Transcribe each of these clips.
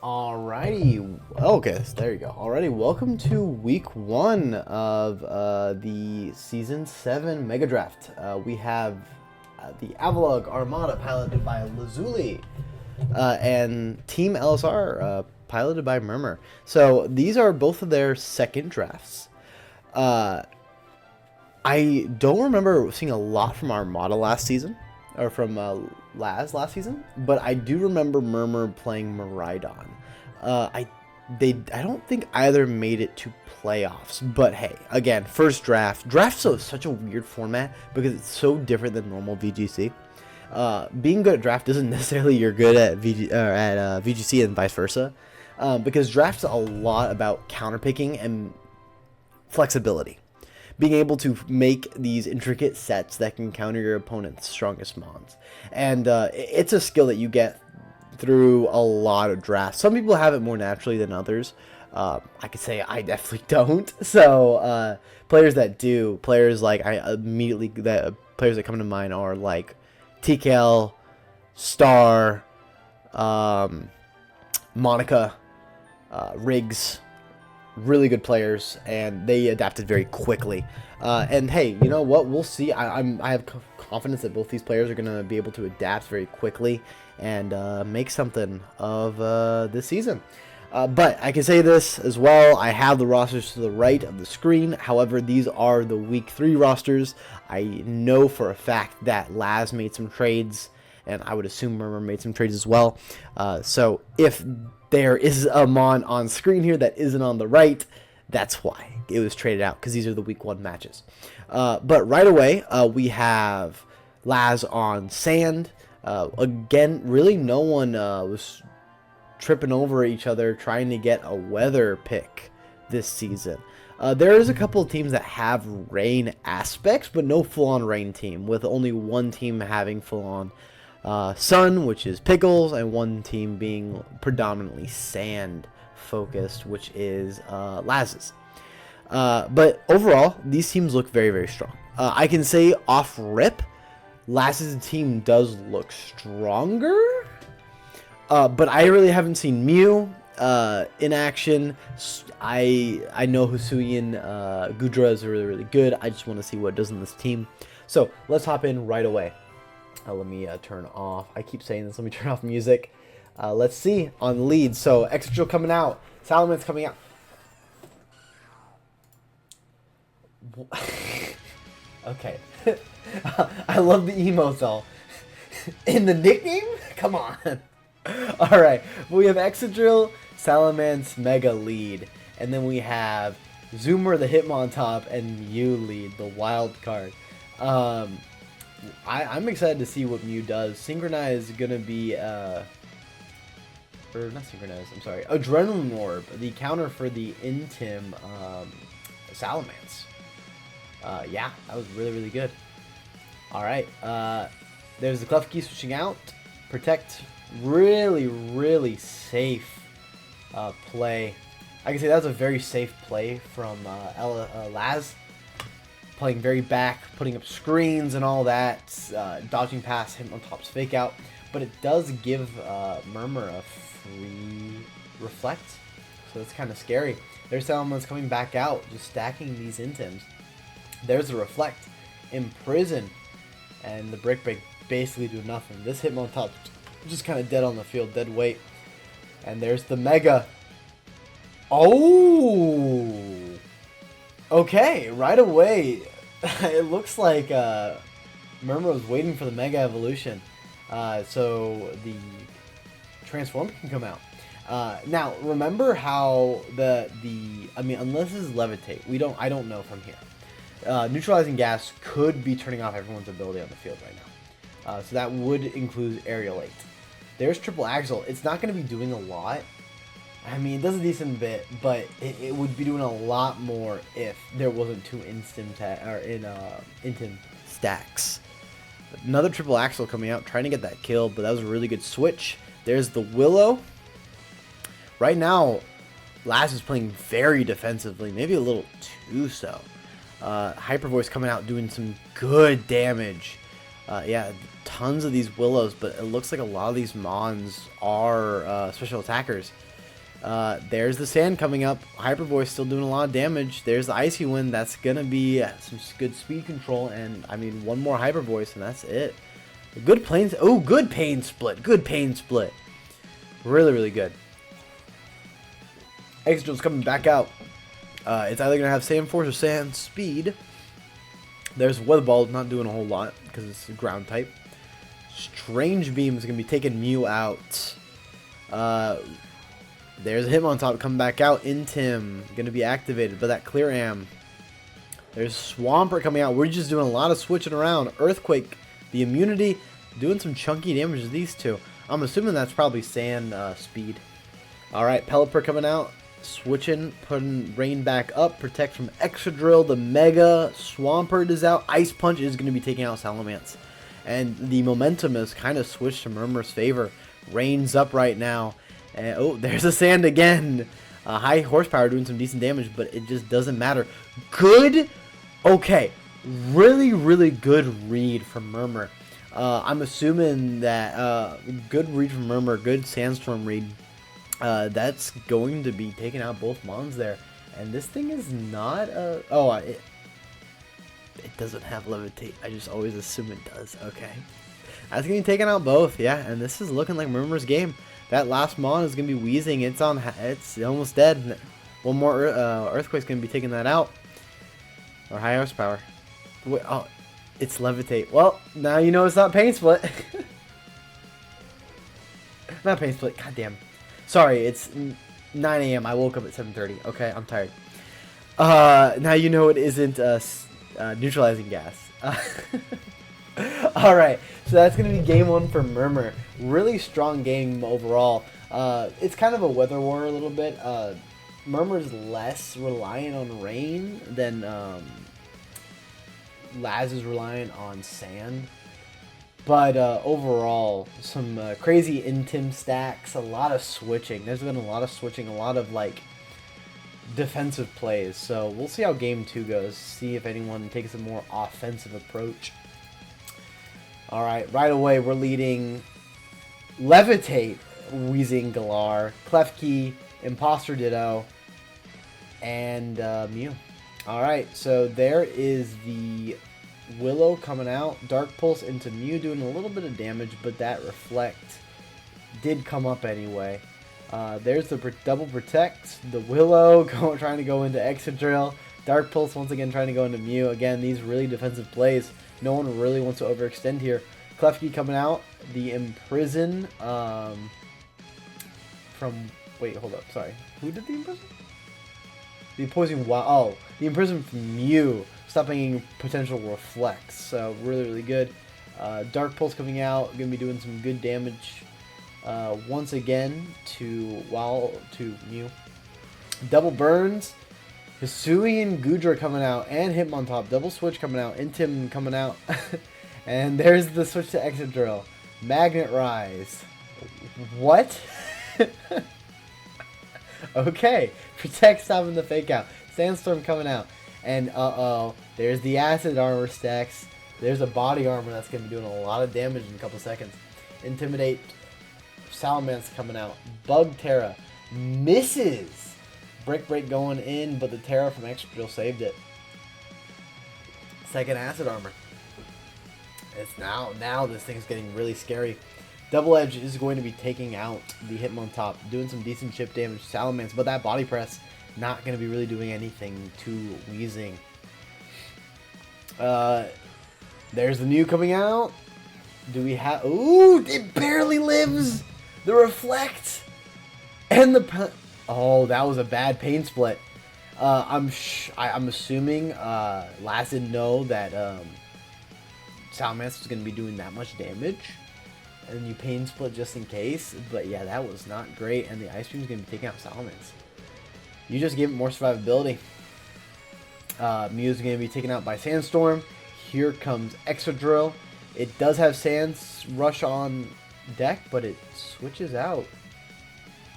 Alrighty, okay, so there you go. Alrighty, welcome to week 1 of the Season 7 Mega Draft. We have the Avalog Armada piloted by Lazuli and Team LSR piloted by Murmur. So these are both of their second drafts. I don't remember seeing a lot from Armada last season, or from last season, but I do remember Murmur playing Miraidon. I don't think either made it to playoffs, but hey, again, first draft. Draft's such a weird format because it's so different than normal VGC. Being good at draft isn't necessarily you're good at VGC and vice versa, because draft's a lot about counterpicking and flexibility. Being able to make these intricate sets that can counter your opponent's strongest mons. And it's a skill that you get through a lot of drafts. Some people have it more naturally than others. I could say I definitely don't. So players that do, players that come to mind are like TKL, Star, Monica, Riggs. Really good players, and they adapted very quickly. And hey, you know what? We'll see. I have confidence that both these players are going to be able to adapt very quickly and make something of this season. But I can say this as well. I have the rosters to the right of the screen. However, these are the Week 3 rosters. I know for a fact that Laz made some trades, and I would assume Murmur made some trades as well. So if there is a mon on screen here that isn't on the right, that's why it was traded out, because these are the week 1 matches. But right away, we have Laz on sand. Again, really no one was tripping over each other trying to get a weather pick this season. There is a couple of teams that have rain aspects, but no full-on rain team, with only one team having full-on sun, which is Pickles, and one team being predominantly sand focused, which is Laz's. But overall, these teams look very, very strong. I can say off rip, Laz's team does look stronger, but I really haven't seen Mew in action. I know Hisuian Gudra is really, really good. I just want to see what it does in this team. So let's hop in right away. Let me turn off. I keep saying this. Let me turn off music. Let's see on lead. So Extra coming out. Salaman's coming out. Okay. I love the emotes all. In the nickname? Come on. Alright. We have Exadrill, Salamence, Mega lead. And then we have Zoomer, the Hitmon top, and Mew lead, the wild card. I'm excited to see what Mew does. Synchronize is going to be, or not Synchronize, I'm sorry, Adrenaline Orb, the counter for the Intim Salamence. Yeah, that was really, really good. Alright, there's the Klefki switching out. Protect, really, really safe play. I can say that was a very safe play from Laz. Playing very back, putting up screens and all that, dodging past him on top's fake out, but it does give Murmur a free reflect, so that's kind of scary. There's Salaman's coming back out, just stacking these intims. There's the reflect, imprison, and the brick break basically do nothing. This Hitmontop just kind of dead on the field, dead weight, and there's the Mega. Oh! Okay, right away, it looks like Murmur was waiting for the Mega Evolution, so the Transform can come out. Now, remember how I mean, unless it's Levitate, I don't know from here. Neutralizing Gas could be turning off everyone's ability on the field right now, so that would include Aerial 8. There's Triple Axle. It's not going to be doing a lot. I mean, it does a decent bit, but it would be doing a lot more if there wasn't two Intim stacks. Another Triple Axle coming out, trying to get that kill, but that was a really good switch. There's the Willow. Right now, Laz is playing very defensively, maybe a little too so. Hyper Voice coming out doing some good damage. Yeah, tons of these Willows, but it looks like a lot of these Mons are special attackers. There's the Sand coming up. Hyper Voice still doing a lot of damage. There's the Icy Wind. That's going to be some good speed control. And, I mean, one more Hyper Voice, and that's it. Good planes. Oh, good Pain Split. Good Pain Split. Really, really good. Extra's coming back out. It's either going to have Sand Force or Sand Speed. There's Weather Ball, not doing a whole lot because it's a ground type. Strange Beam is going to be taking Mew out. There's him on top coming back out. Intim going to be activated, but that Clear Am. There's Swampert coming out. We're just doing a lot of switching around. Earthquake, the immunity, doing some chunky damage to these two. I'm assuming that's probably Sand Speed. Alright, Pelipper coming out. Switching, putting Rain back up. Protect from Excadrill. The Mega Swampert is out. Ice Punch is going to be taking out Salamence. And the momentum has kind of switched to Murmur's favor. Rain's up right now. And, oh, there's a Sand again. High horsepower doing some decent damage, but it just doesn't matter. Good. Okay. Really, really good read from Murmur. I'm assuming that good read from Murmur, good Sandstorm read. That's going to be taking out both Mons there. And this thing is not it doesn't have Levitate. I just always assume it does. Okay. That's going to be taking out both. Yeah, and this is looking like Murmur's game. That last Mon is going to be wheezing. It's almost dead. One more Earthquake's going to be taking that out. Or high horsepower. Wait, oh, it's Levitate. Well, now you know it's not Pain Split. Not Pain Split. God damn. Sorry, it's 9 a.m. I woke up at 7:30. Okay, I'm tired. Now you know it isn't neutralizing gas. Alright, so that's going to be game 1 for Murmur. Really strong game overall. It's kind of a weather war a little bit. Murmur's less reliant on rain than Laz is reliant on sand. But overall, some crazy Intim stacks, a lot of switching. There's been a lot of switching, a lot of like defensive plays. So we'll see how game 2 goes. See if anyone takes a more offensive approach. Alright, right away we're leading Levitate, Wheezing Galar, Klefki, Imposter Ditto, and Mew. Alright, so there is the Willow coming out. Dark Pulse into Mew doing a little bit of damage, but that Reflect did come up anyway. There's the double protect. The Willow trying to go into Excadrill. Dark Pulse once again trying to go into Mew. Again, these really defensive plays. No one really wants to overextend here. Klefki coming out. The Imprison from... Wait, hold up. Sorry. Who did the Imprison? The Poison... Wow. Oh, the Imprison from Mew. Stopping potential Reflects. So, really, really good. Dark Pulse coming out. Going to be doing some good damage once again to Mew. Double Burns. Hisuian Gudra coming out. And Hitmontop. Double Switch coming out. Intim coming out. And there's the switch to Excadrill. Magnet Rise. What? Okay. Protect stopping the fake out. Sandstorm coming out. And there's the Acid Armor stacks. There's a Body Armor that's going to be doing a lot of damage in a couple seconds. Intimidate. Salamence coming out. Bug Terra. Misses. Brick Break going in, but the Terra from Excadrill saved it. Second Acid Armor. It's now this thing's getting really scary. Double Edge is going to be taking out the Hitmontop, doing some decent chip damage to Salamence, but that Body Press not going to be really doing anything to Wheezing. There's the Mew coming out. Do we have... Ooh, it barely lives! The Reflect! And the... Oh, that was a bad Pain Split. I'm assuming Laz didn't know that Salamence was going to be doing that much damage. And you Pain Split just in case. But yeah, that was not great. And the Ice Beam is going to be taking out Salamence. You just give it more survivability. Mew is going to be taken out by Sandstorm. Here comes Excadrill. It does have Sands Rush on deck, but it switches out.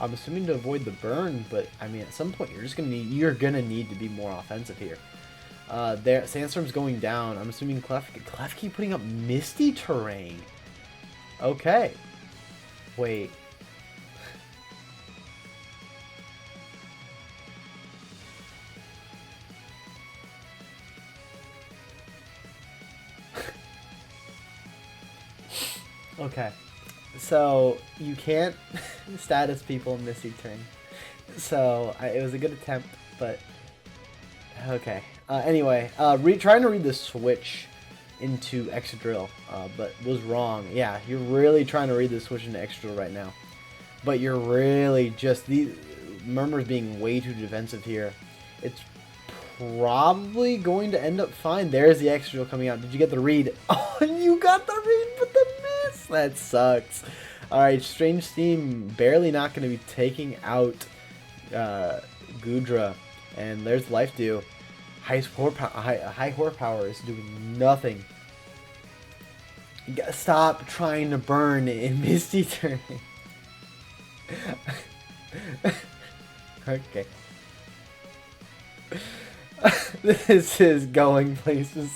I'm assuming to avoid the burn, but I mean at some point you're gonna need to be more offensive here. There, Sandstorm's going down. I'm assuming Klefki putting up Misty Terrain. Okay. Wait. Okay. So, you can't status people in Misty Terrain. So, it was a good attempt, but... Okay. Anyway, trying to read the switch into Extra Drill, but was wrong. Yeah, you're really trying to read the switch into Extra Drill right now. But you're really just... the Murmur's being way too defensive here. It's probably going to end up fine. There's the Extra Drill coming out. Did you get the read? Oh, you got the read, but the miss! That sucks. Alright, Strange Steam barely not going to be taking out Gudra. And there's Life Dew. High horsepower is doing nothing. You gotta stop trying to burn in Misty Terrain. Okay. This is going places.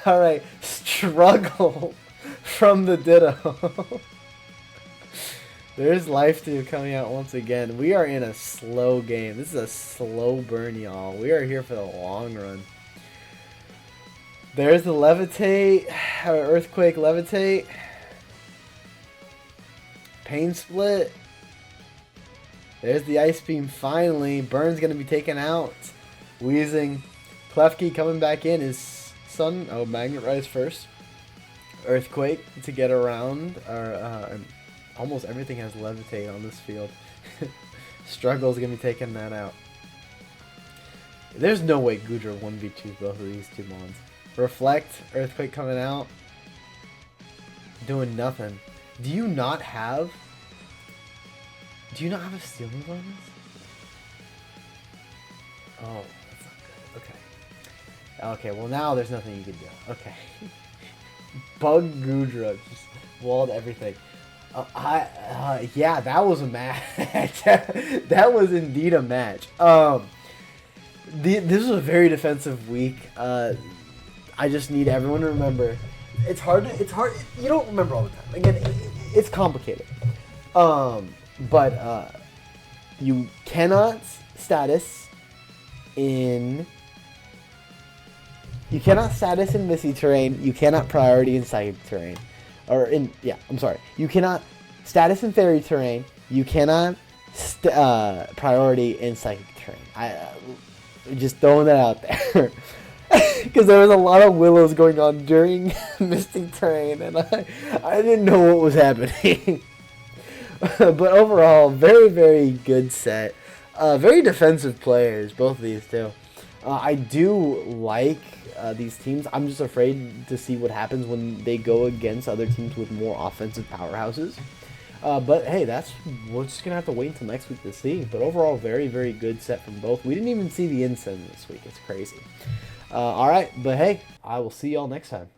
Alright, struggle from the Ditto. There's Life Dew coming out once again. We are in a slow game. This is a slow burn, y'all. We are here for the long run. There's the Levitate. Earthquake, Levitate. Pain Split. There's the Ice Beam finally. Burn's going to be taken out. Wheezing. Klefki coming back in. Is Sun... Oh, Magnet Rise first. Earthquake to get around. Almost everything has Levitate on this field. Struggle's going to be taking that out. There's no way Gudra 1v2 both of these two mons. Reflect. Earthquake coming out. Doing nothing. Do you not have a steal move on this? Oh, that's not good. Okay. Okay, well now there's nothing you can do. Okay. Bug Gudra just walled everything. Yeah, that was a match. That was indeed a match. This was a very defensive week. I just need everyone to remember. It's hard. You don't remember all the time. Again, it's complicated. But you cannot status in. You cannot status in Misty Terrain. You cannot priority in Psychic Terrain. You cannot status in Fairy Terrain. You cannot priority in Psychic Terrain. Just throwing that out there. Because there was a lot of Willows going on during Misty Terrain, and I didn't know what was happening. But overall, very, very good set. Very defensive players, both of these two. I do like these teams. I'm just afraid to see what happens when they go against other teams with more offensive powerhouses. But hey, we're just going to have to wait until next week to see. But overall, very, very good set from both. We didn't even see the Incense this week. It's crazy. Alright, but hey, I will see y'all next time.